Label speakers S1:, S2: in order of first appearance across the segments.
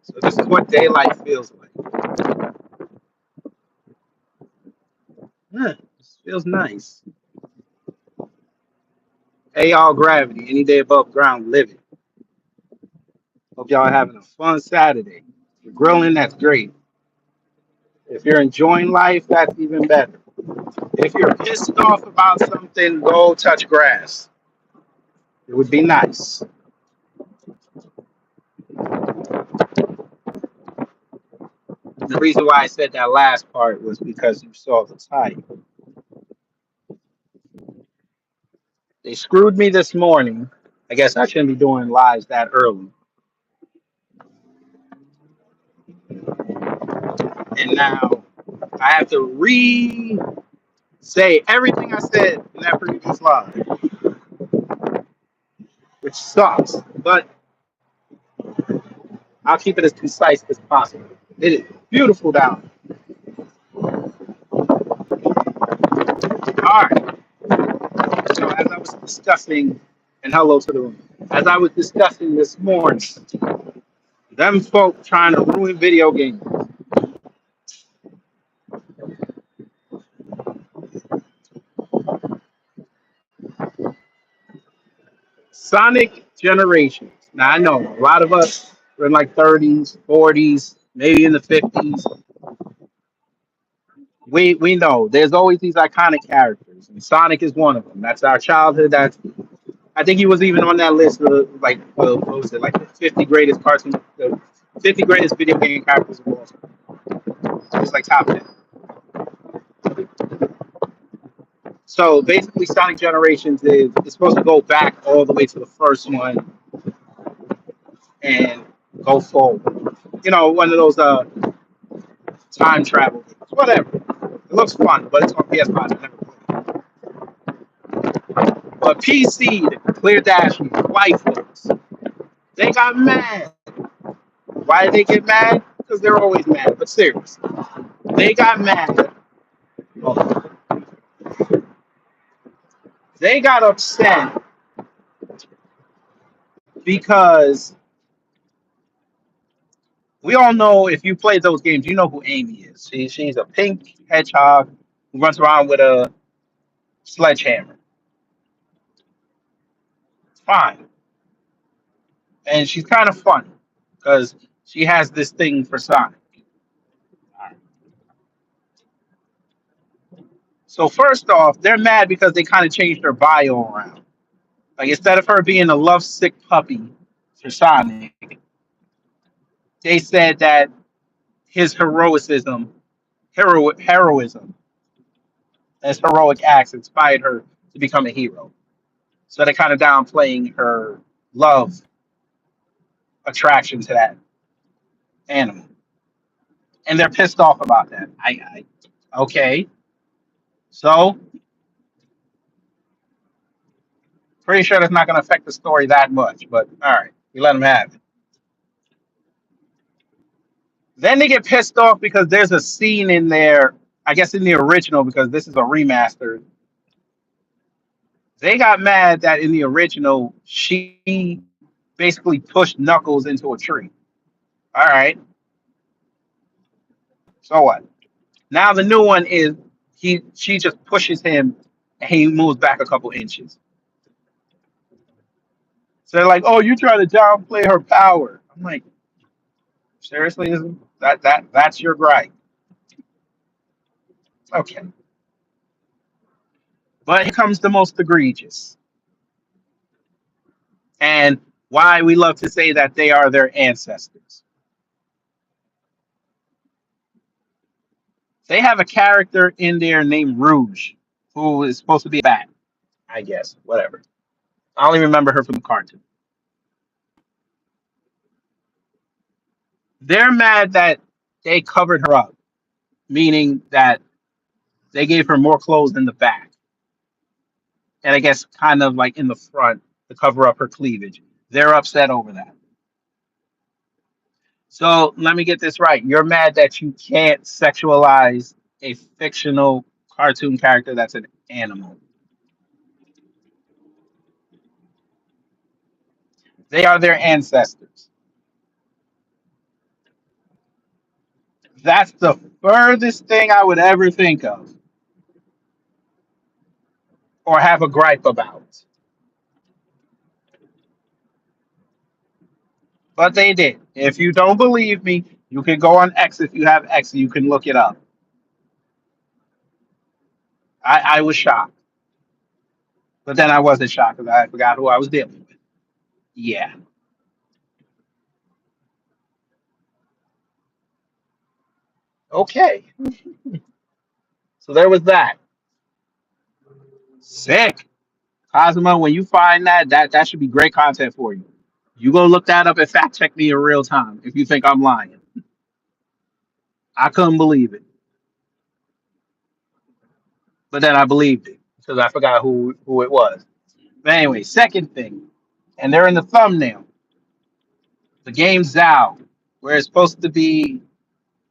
S1: So this is what daylight feels like. This feels nice. Hey, y'all, gravity. Any day above ground, living. Hope y'all are having a fun Saturday. If you're grilling, that's great. If you're enjoying life, that's even better. If you're pissed off about something, go touch grass. It would be nice. The reason why I said that last part was because you saw the title. They screwed me this morning. I guess I shouldn't be doing lives that early. And now I have to say everything I said in that previous live, which sucks. But I'll keep it as concise as possible. It is beautiful down. All right. So as I was discussing, and hello to the room. As I was discussing this morning, them folk trying to ruin video games. Sonic Generations. Now I know a lot of us are in like 30s, 40s, maybe in the 50s. We know there's always these iconic characters, and Sonic is one of them. That's our childhood. That's I think he was even on that list of like what was it, like the 50 greatest cartoon, the 50 greatest video game characters of all time. It was like top 10. So basically, Sonic Generations is it's supposed to go back all the way to the first one and go forward. You know, one of those time travel games. Whatever. It looks fun, but it's on PS5. I never played. But PC, the Clear Dash, white folks, they got mad. Why did they get mad? Because they're always mad. But seriously, they got mad. Oh, they got upset because we all know if you played those games, you know who Amy is. She's a pink hedgehog who runs around with a sledgehammer. Fine. And she's kind of funny because she has this thing for Sonic. So first off, they're mad because they kind of changed her bio around. Like instead of her being a lovesick puppy for Sonic, they said that his heroism, his heroic acts inspired her to become a hero. So they're kind of downplaying her love attraction to that animal, and they're pissed off about that. Okay, so pretty sure that's not going to affect the story that much, but all right, we let them have it. Then they get pissed off because there's a scene in there, I guess in the original, because this is a remaster. They got mad that in the original, she basically pushed Knuckles into a tree. All right, so what? Now the new one is she just pushes him and he moves back a couple inches. So they're like, "Oh, you try to downplay her power." I'm like, seriously, isn't that's your gripe? Okay, but here comes the most egregious, and why we love to say that they are their ancestors. They have a character in there named Rouge, who is supposed to be a bat, I guess. Whatever. I only remember her from the cartoon. They're mad that they covered her up, meaning that they gave her more clothes in the back, and I guess kind of like in the front to cover up her cleavage. They're upset over that. So let me get this right. You're mad that you can't sexualize a fictional cartoon character that's an animal. They are their ancestors. That's the furthest thing I would ever think of or have a gripe about. But they did. If you don't believe me, you can go on X if you have X and you can look it up. I was shocked. But then I wasn't shocked because I forgot who I was dealing with. Yeah. Okay. So there was that. Sick. Cosmo, when you find that should be great content for you. You go look that up and fact check me in real time if you think I'm lying. I couldn't believe it. But then I believed it because I forgot who it was. But anyway, second thing, and they're in the thumbnail. The game Zao, where it's supposed to be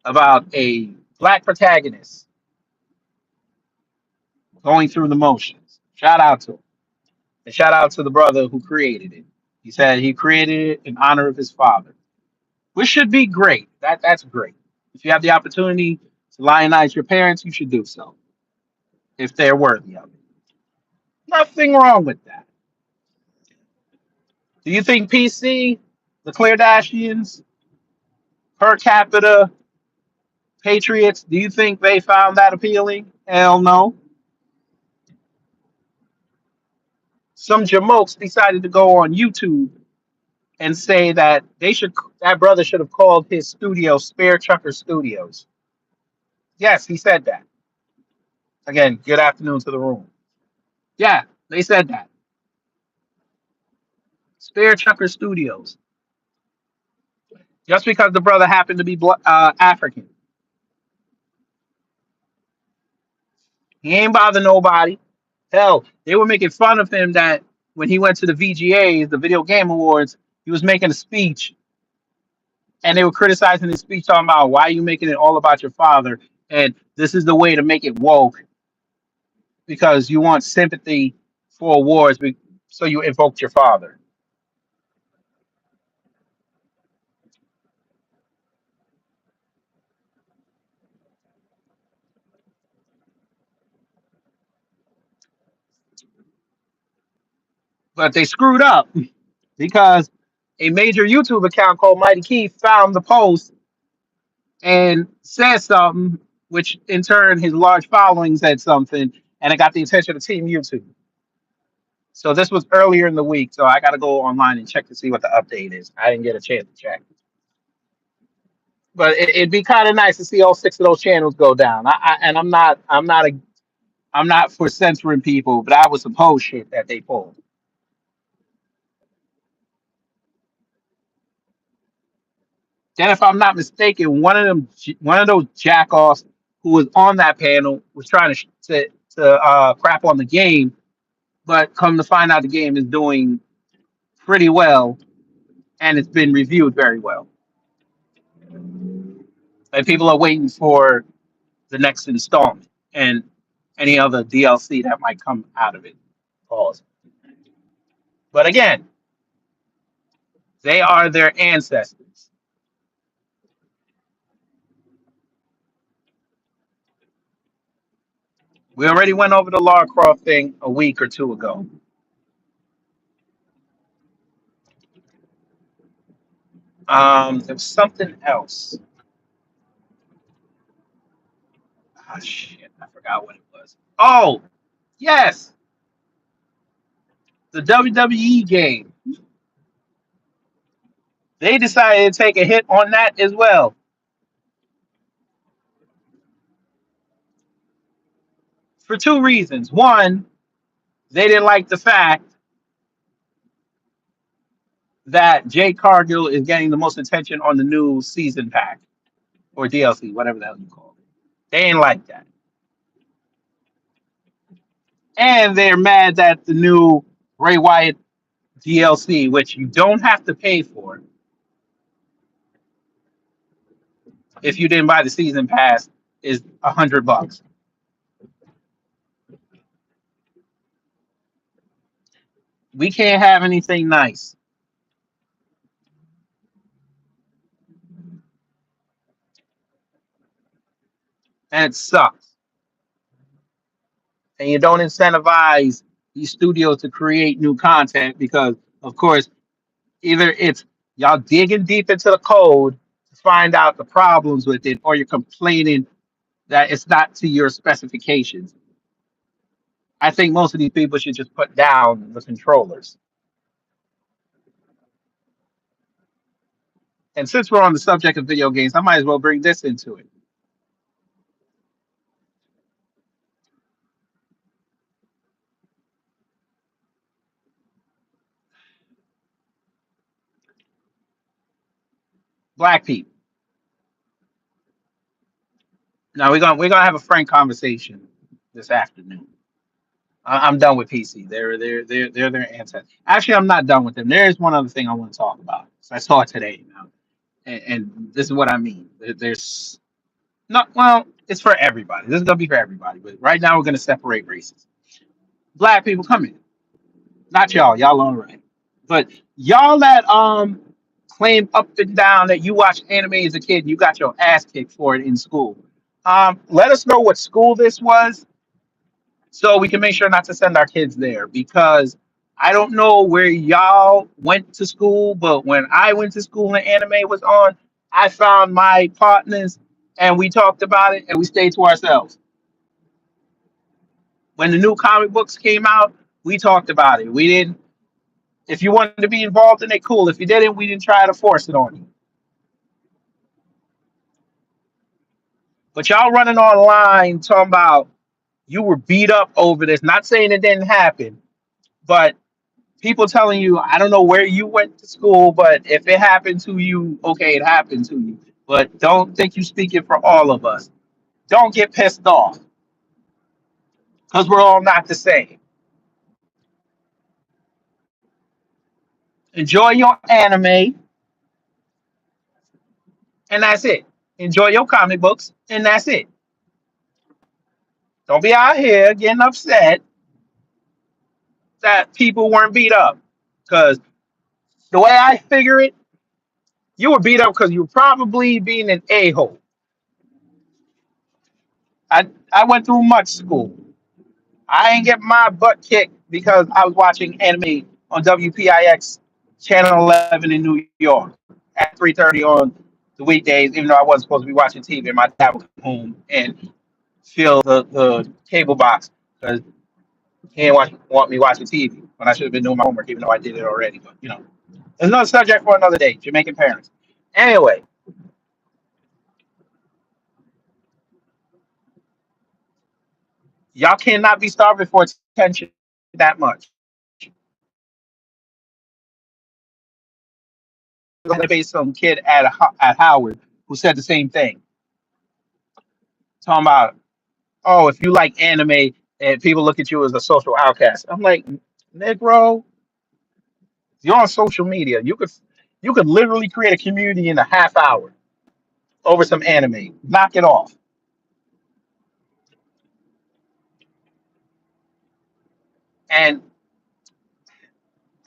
S1: about a black protagonist going through the motions. Shout out to him. And shout out to the brother who created it. He said he created it in honor of his father, which should be great. That's great. If you have the opportunity to lionize your parents, you should do so if they're worthy of it. Nothing wrong with that. Do you think PC, the Kardashians, per capita patriots, do you think they found that appealing? Hell no. Some jamokes decided to go on YouTube and say that that brother should have called his studio Spare Chucker Studios. Yes, he said that. Again, good afternoon to the room. Yeah, they said that. Spare Chucker Studios. Just because the brother happened to be African. He ain't bother nobody. Hell, they were making fun of him that when he went to the VGAs, the Video Game Awards, he was making a speech and they were criticizing his speech talking about why are you making it all about your father? And this is the way to make it woke because you want sympathy for awards, so you invoked your father. But they screwed up because a major YouTube account called Mighty Keith found the post and said something, which in turn his large following said something, and it got the attention of Team YouTube. So this was earlier in the week, so I got to go online and check to see what the update is. I didn't get a chance to check, but it'd be kind of nice to see all six of those channels go down. And I'm not for censoring people, but that was some whole shit that they pulled. Then, if I'm not mistaken, one of those jackoffs who was on that panel was trying to crap on the game, but come to find out, the game is doing pretty well and it's been reviewed very well. And people are waiting for the next installment and any other DLC that might come out of it. Pause. But again, they are their ancestors. We already went over the Lara Croft thing a week or two ago. There's something else. Ah, shit, I forgot what it was. Oh, yes, the WWE game. They decided to take a hit on that as well for two reasons. One, they didn't like the fact that Jade Cargill is getting the most attention on the new season pack or DLC, whatever the hell you call it. They didn't like that. And they're mad that the new Bray Wyatt DLC, which you don't have to pay for if you didn't buy the season pass, is $100. We can't have anything nice. and it sucks. And you don't incentivize these studios to create new content because, of course, either it's y'all digging deep into the code to find out the problems with it, or you're complaining that it's not to your specifications. I think most of these people should just put down the controllers. And since we're on the subject of video games, I might as well bring this into it. Black people. Now we're gonna have a frank conversation this afternoon. I'm done with PC. They're their ancestors. Actually, I'm not done with them. There is one other thing I want to talk about. So I saw it today now, and this is what I mean. There's not, well, it's for everybody. This is gonna be for everybody. But right now we're gonna separate races. Black people, come in. Not y'all. Y'all all right. But y'all that claim up and down that you watched anime as a kid and you got your ass kicked for it in school. Let us know what school this was so we can make sure not to send our kids there, because I don't know where y'all went to school, but when I went to school and anime was on, I found my partners and we talked about it and we stayed to ourselves. When the new comic books came out, we talked about it. We didn't, if you wanted to be involved in it, cool. If you didn't, we didn't try to force it on you. But y'all running online talking about you were beat up over this, not saying it didn't happen, but people telling you, I don't know where you went to school, but if it happened to you, okay, it happened to you. But don't think you speaking for all of us. Don't get pissed off because we're all not the same. Enjoy your anime, and that's it. Enjoy your comic books, and that's it. Don't be out here getting upset that people weren't beat up. Because the way I figure it, you were beat up because you were probably being an a hole. I went through much school. I ain't get my butt kicked because I was watching anime on WPIX Channel 11 in New York at 3:30 on the weekdays, even though I wasn't supposed to be watching TV. And my dad would come home and fill the cable box because he didn't want me watching TV when I should have been doing my homework, even though I did it already. But, there's another subject for another day. Jamaican parents. Anyway, y'all cannot be starving for attention that much. Some kid at Howard who said the same thing, talking about, oh, if you like anime and people look at you as a social outcast. I'm like, Negro, you're on social media. You could literally create a community in a half hour over some anime. Knock it off. And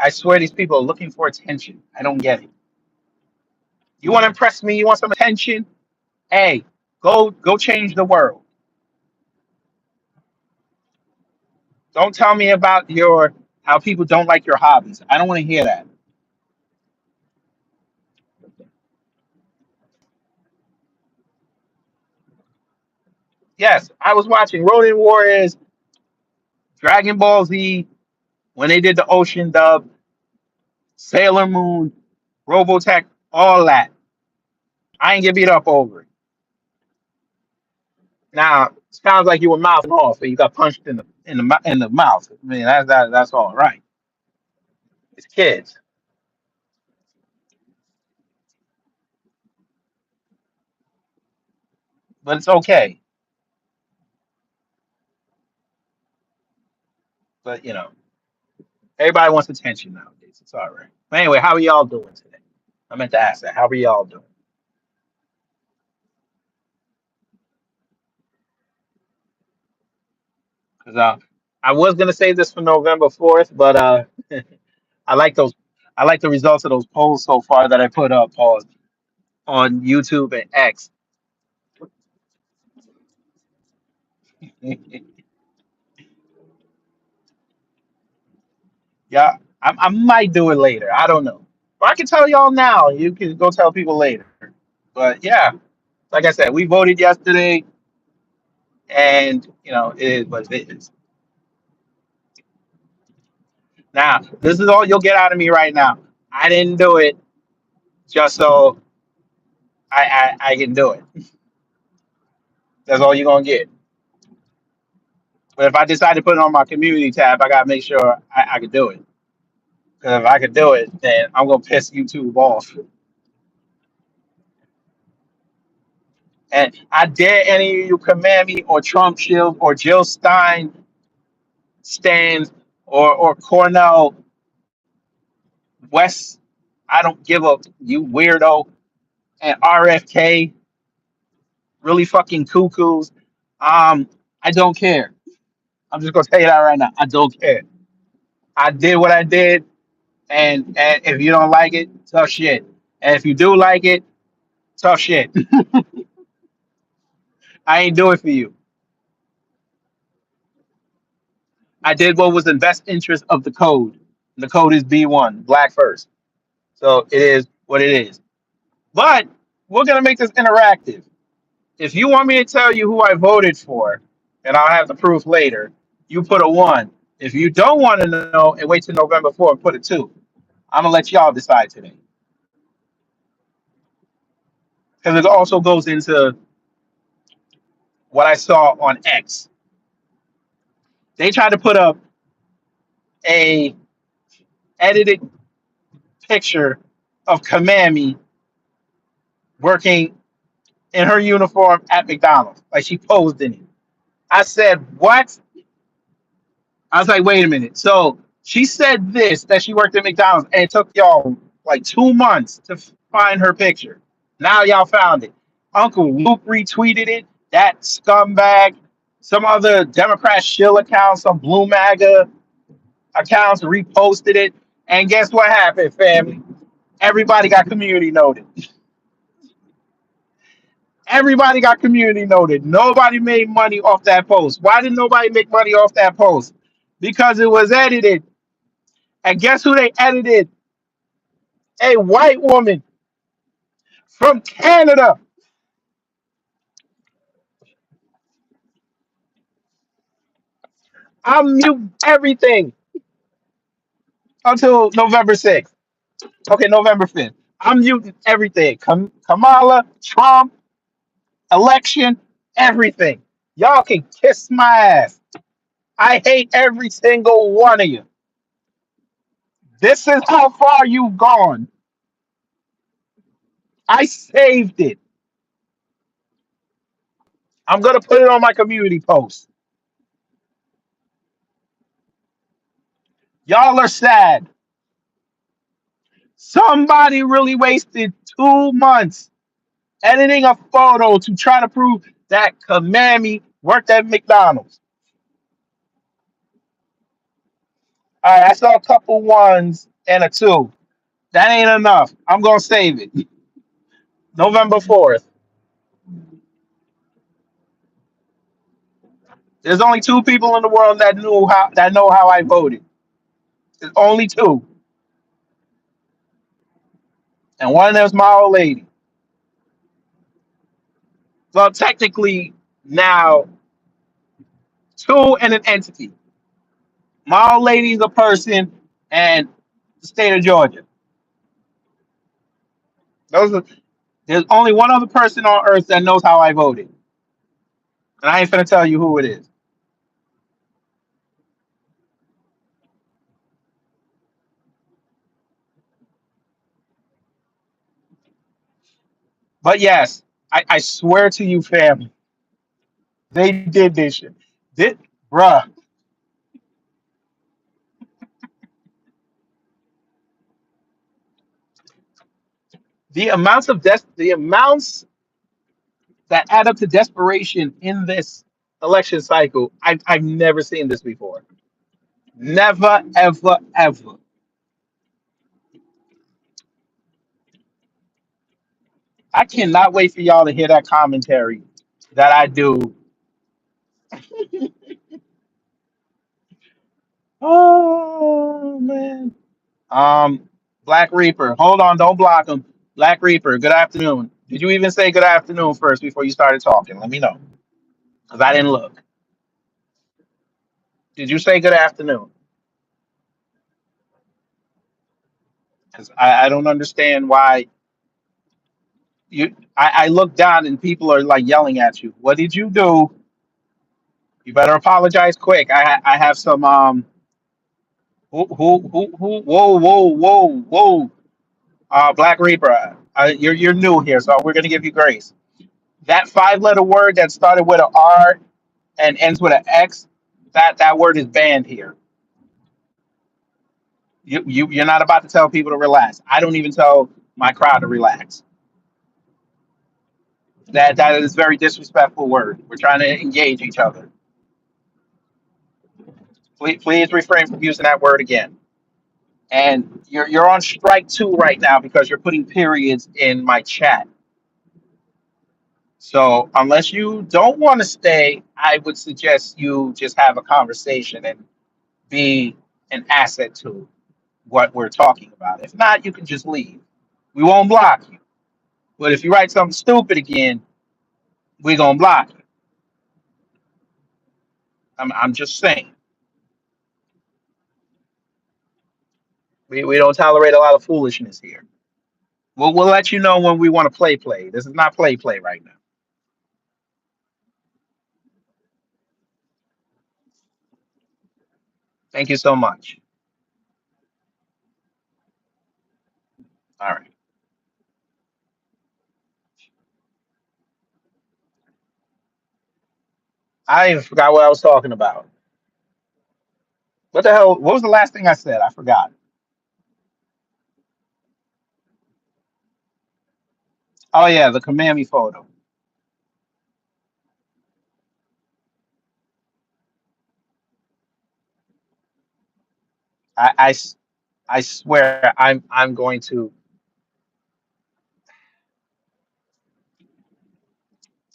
S1: I swear these people are looking for attention. I don't get it. You want to impress me? You want some attention? Hey, go change the world. Don't tell me about your how people don't like your hobbies. I don't want to hear that. Yes, I was watching Ronin Warriors, Dragon Ball Z, when they did the Ocean dub, Sailor Moon, Robotech, all that. I ain't get beat up over it. Now it sounds like you were mouthing off and you got punched in the mouth. I mean that's all right. It's kids, but it's okay. But everybody wants attention nowadays. It's all right. But anyway, how are y'all doing today? I meant to ask that. How are y'all doing? Because I was gonna save this for November 4th, but I like those. I like the results of those polls so far that I put up on YouTube and X. Yeah, I might do it later. I don't know. But I can tell y'all now. You can go tell people later. But yeah, like I said, we voted yesterday, and it is what it is. Now, this is all you'll get out of me right now. I didn't do it just so I can do it. That's all you're gonna get. But if I decide to put it on my community tab, I gotta make sure I can do it. Because if I could do it, then I'm gonna piss YouTube off. And I dare any of you command me or Trump Shield or Jill Stein stands or Cornell West. I don't give a you weirdo and RFK really fucking cuckoos. I don't care. I'm just gonna tell you that right now. I don't care. I did what I did, and if you don't like it, tough shit. And if you do like it, tough shit. I ain't do it for you. I did what was in best interest of the code. The code is B1, black first. So it is what it is. But we're gonna make this interactive. If you want me to tell you who I voted for, and I'll have the proof later, you put a one. If you don't want to know and wait till November 4th, put a two. I'm gonna let y'all decide today. Because it also goes into what I saw on X. They tried to put up a edited picture of Kamami working in her uniform at McDonald's. Like she posed in it. I said, what? I was like, wait a minute. So she said this that she worked at McDonald's and it took y'all like 2 months to find her picture. Now y'all found it. Uncle Luke retweeted it. That scumbag. Some other Democrat shill account, some Blue MAGA accounts reposted it. And guess what happened, family? Everybody got community noted. Everybody got community noted. Nobody made money off that post. Why did nobody make money off that post? Because it was edited. And guess who they edited? A white woman from Canada. I'm mute everything until November 6th. Okay, November 5th. I'm muting everything. Kamala, Trump, election, everything. Y'all can kiss my ass. I hate every single one of you. This is how far you've gone. I saved it. I'm going to put it on my community post. Y'all are sad. Somebody really wasted 2 months editing a photo to try to prove that Kamami worked at McDonald's. All right, I saw a couple ones and a two. That ain't enough. I'm gonna save it. November 4th. There's only two people in the world that know how I voted. There's only two, and one of them's my old lady. Well, technically now two and an entity. My old lady's a person, and the state of Georgia. Those are, there's only one other person on earth that knows how I voted, and I ain't finna tell you who it is. But yes, I swear to you, family, they did this shit. This, bruh, the amounts that add up to desperation in this election cycle, I've never seen this before. Never, ever, ever. I cannot wait for y'all to hear that commentary that I do Oh man. Um, Black Reaper. Hold on, don't block him. Black Reaper. Good afternoon. Did you even say good afternoon first before you started talking? Let me know, because I didn't look. Did you say good afternoon? Because I don't understand why you. I look down and people are like yelling at you. What did you do? You better apologize quick. I have some who whoa. Black Reaper. You're new here, so we're gonna give you grace. That five-letter word that started with an R and ends with an X, that word is banned here. You're not about to tell people to relax. I don't even tell my crowd to relax. That is a very disrespectful word. We're trying to engage each other. Please refrain from using that word again. And you're on strike two right now because you're putting periods in my chat. So unless you don't want to stay, I would suggest you just have a conversation and be an asset to what we're talking about. If not, you can just leave. We won't block you. But if you write something stupid again, we're gonna block you. I'm just saying. We don't tolerate a lot of foolishness here. We'll let you know when we want to play. This is not play right now. Thank you so much. All right. I even forgot what I was talking about. What the hell? What was the last thing I said? I forgot. Oh yeah, the command me photo. I, I s- I swear I'm going to.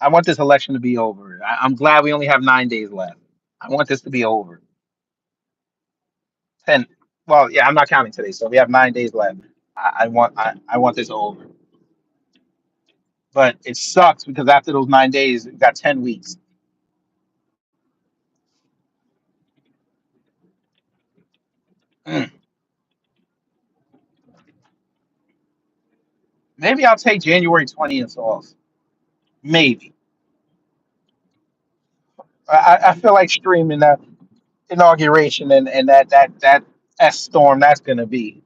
S1: I want this election to be over. I'm glad we only have 9 days left. I want this to be over. 10. Well, yeah, I'm not counting today, so we have 9 days left. I want this over. But it sucks because after those 9 days, we got 10 weeks. Mm. Maybe I'll take January 20th off. Maybe. I feel like streaming that inauguration and that S storm that's gonna be.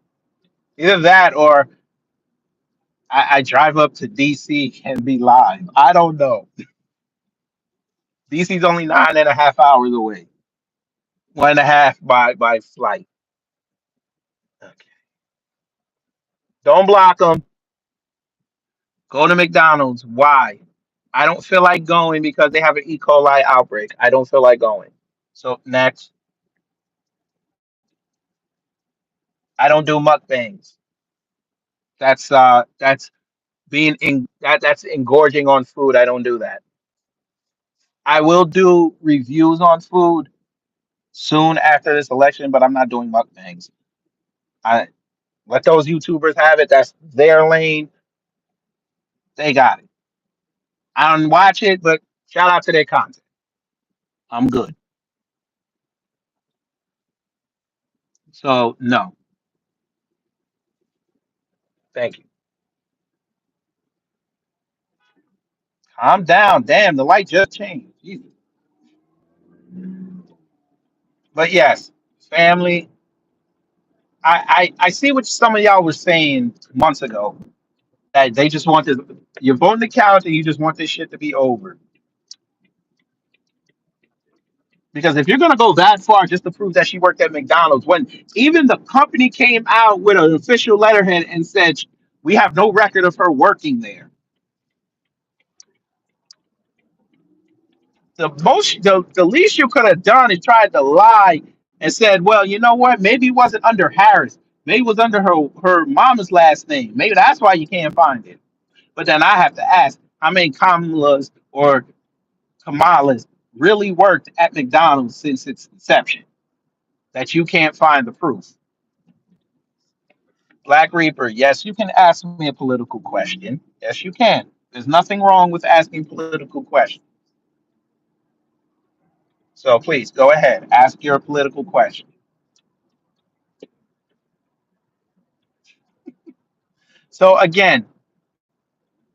S1: Either that or I drive up to DC and be live. I don't know. DC's only 9.5 hours away. 1.5 by flight. Okay. Don't block them. Go to McDonald's. Why? I don't feel like going because they have an E. coli outbreak. I don't feel like going. So next, I don't do mukbangs. That's being in that's engorging on food. I don't do that. I will do reviews on food soon after this election, but I'm not doing mukbangs. I let those YouTubers have it. That's their lane. They got it. I don't watch it, but shout out to their content. I'm good. So no, thank you. Calm down. Damn, the light just changed. Jesus. But yes, family. I see what some of y'all were saying months ago that they just want this. You're voting the couch and you just want this shit to be over. Because if you're gonna go that far just to prove that she worked at McDonald's, when even the company came out with an official letterhead and said we have no record of her working there. The least you could have done is tried to lie and said, well, you know what? Maybe it wasn't under Harris. Maybe it was under her mama's last name. Maybe that's why you can't find it. But then I have to ask, how many Kamalas or Kamalas really worked at McDonald's since its inception? that you can't find the proof. Black Reaper, yes, you can ask me a political question. Yes, you can. There's nothing wrong with asking political questions. So please go ahead, ask your political question. So again,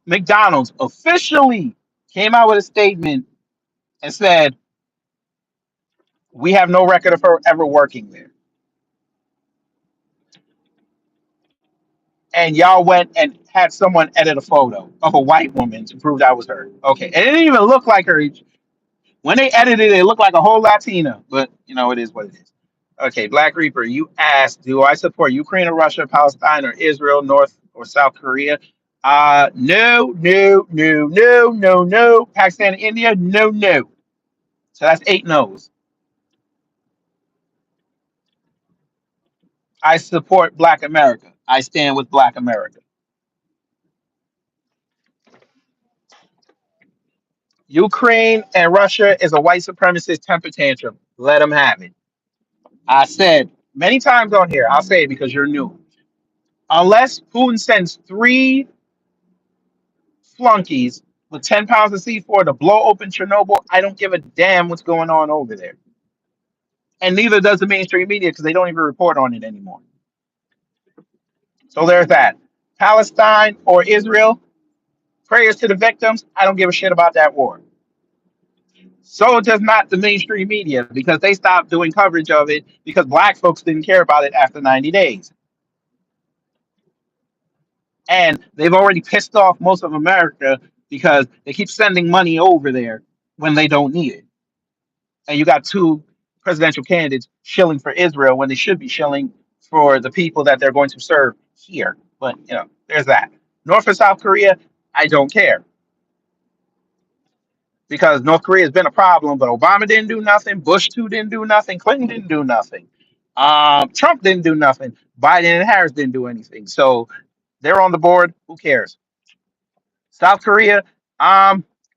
S1: McDonald's officially came out with a statement and said, we have no record of her ever working there. And y'all went and had someone edit a photo of a white woman to prove that was her. Okay. And it didn't even look like her. When they edited it, it looked like a whole Latina, but it is what it is. Okay, Black Reaper, you asked, do I support Ukraine or Russia, Palestine or Israel, North or South Korea? No, no, no, no, no, no. Pakistan and India, no, no. So that's 8 no's. I support Black America. I stand with Black America. Ukraine and Russia is a white supremacist temper tantrum. Let them have it. I said many times on here, I'll say it because you're new. Unless Putin sends 3 flunkies with 10 pounds of C4 to blow open Chernobyl, I don't give a damn what's going on over there. And neither does the mainstream media because they don't even report on it anymore. So there's that. Palestine or Israel, prayers to the victims. I don't give a shit about that war. So does not the mainstream media because they stopped doing coverage of it because black folks didn't care about it after 90 days. And they've already pissed off most of America because they keep sending money over there when they don't need it. And you got 2 presidential candidates shilling for Israel when they should be shilling for the people that they're going to serve here. But there's that. North and South Korea, I don't care because North Korea has been a problem, but Obama didn't do nothing. Bush too didn't do nothing. Clinton didn't do nothing. Trump didn't do nothing. Biden and Harris didn't do anything. So they're on the board. Who cares? South Korea,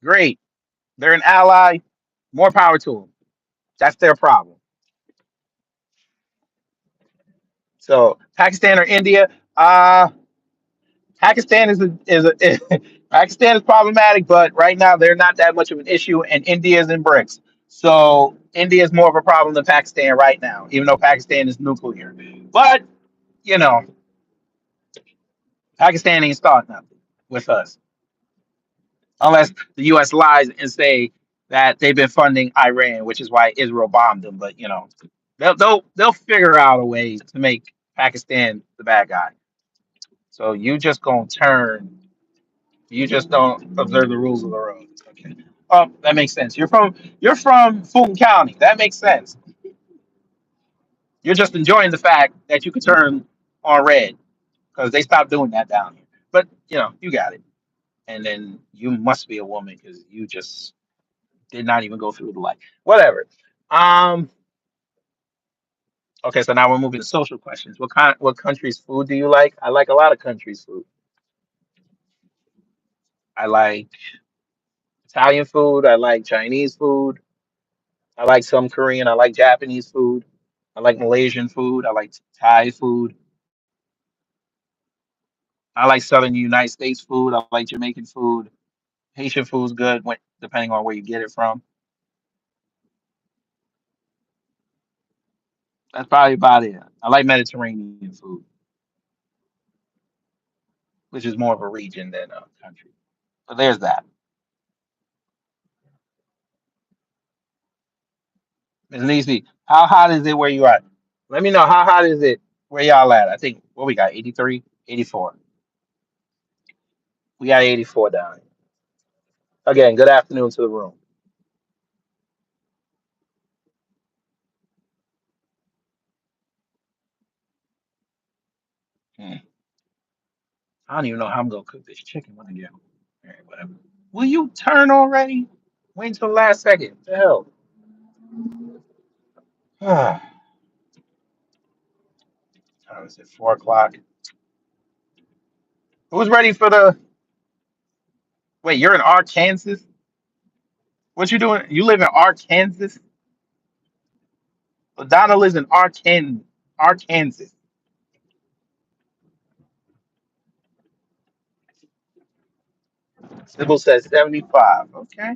S1: great. They're an ally. More power to them. That's their problem. So Pakistan or India, uh, Pakistan Pakistan is problematic, but right now they're not that much of an issue, and India is in BRICS. So India is more of a problem than Pakistan right now, even though Pakistan is nuclear. But you know, Pakistan ain't starting nothing with us unless the U.S. lies and say that they've been funding Iran, which is why Israel bombed them. But they'll figure out a way to make Pakistan the bad guy. So you just gonna turn. You just don't observe the rules of the road. Okay. Oh, that makes sense. You're from Fulton County. That makes sense. You're just enjoying the fact that you could turn on red because they stopped doing that down here. But you got it. And then you must be a woman because you just did not even go through the light. Whatever. Um. Okay, so now we're moving to social questions. What country's food do you like? I like a lot of countries' food. I like Italian food. I like Chinese food. I like some Korean. I like Japanese food. I like Malaysian food. I like Thai food. I like Southern United States food. I like Jamaican food. Haitian food's good, depending on where you get it from. That's probably about it. I like Mediterranean food, which is more of a region than a country. But there's that. Ms. Nisi, how hot is it where you are? Let me know how hot is it where y'all at. I think what we got 83, 84. We got 84 down here. Again, good afternoon to the room. Hmm. I don't even know how I'm gonna cook this chicken when I get home. All right, whatever. Will you turn already? Wait until the last second. The hell? Time is it 4 o'clock? Who's ready for the? Wait, you're in Arkansas. What you doing? You live in Arkansas? Donna lives in Arkansas. Sybil says 75. Okay.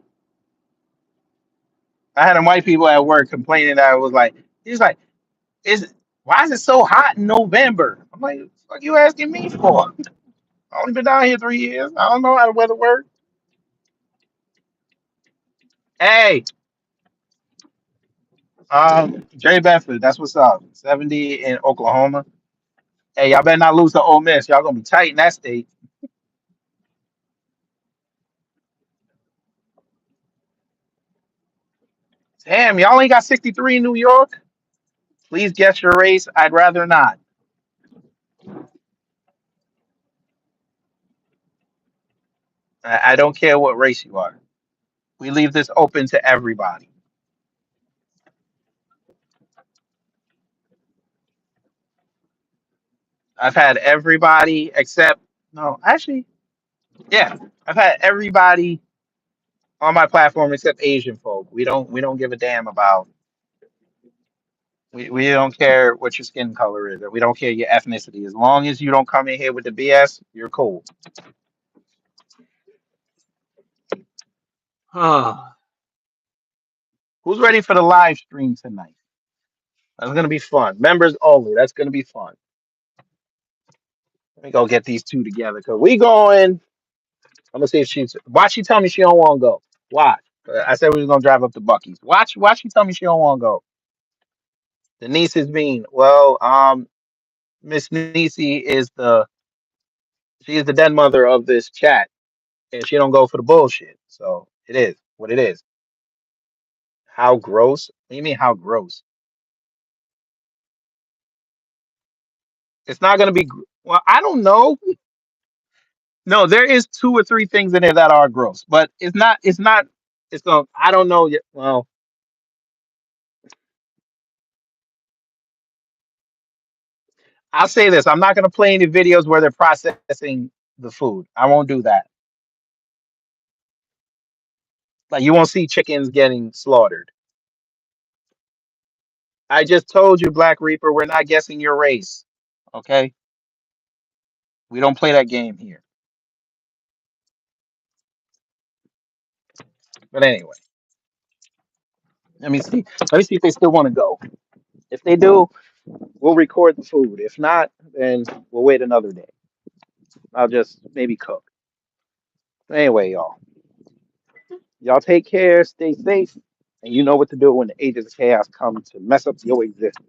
S1: I had them white people at work complaining that I was like, he's like, is why is it so hot in November? I'm like, what you asking me for? I only been down here 3 years. I don't know how the weather works. Hey, Jay Bedford, that's what's up. 70 in Oklahoma. Hey, y'all better not lose to Ole Miss. Y'all gonna be tight in that state. Damn, y'all ain't got 63 in New York. Please guess your race. I'd rather not. I don't care what race you are. We leave this open to everybody. I've had everybody except no, actually, yeah, I've had everybody on my platform except Asian folk. We don't give a damn about. We don't care what your skin color is, or we don't care your ethnicity. As long as you don't come in here with the BS, you're cool. Who's ready for the live stream tonight? That's gonna be fun. Members only. That's gonna be fun. Let me go get these two together because we going. I'm gonna see if she's. Watch she tell me she don't want to go. Watch. I said we was gonna drive up to Bucky's. Watch she tell me she don't want to go. Denise is mean. Well, Miss Nisi is she is the den mother of this chat, and she don't go for the bullshit. So it is what it is. How gross? What do you mean how gross? It's not gonna be. Well, I don't know. No, there is two or three things in there that are gross, but it's not. It's not. It's going. I don't know yet. Well, I'll say this: I'm not gonna play any videos where they're processing the food. I won't do that. Like you won't see chickens getting slaughtered. I just told you, Black Reaper, we're not guessing your race. Okay, we don't play that game here. But anyway, let me see. Let me see if they still want to go. If they do, we'll record the food. If not, then we'll wait another day. I'll just maybe cook. Anyway, y'all take care, stay safe, and you know what to do when the agents of chaos come to mess up your existence.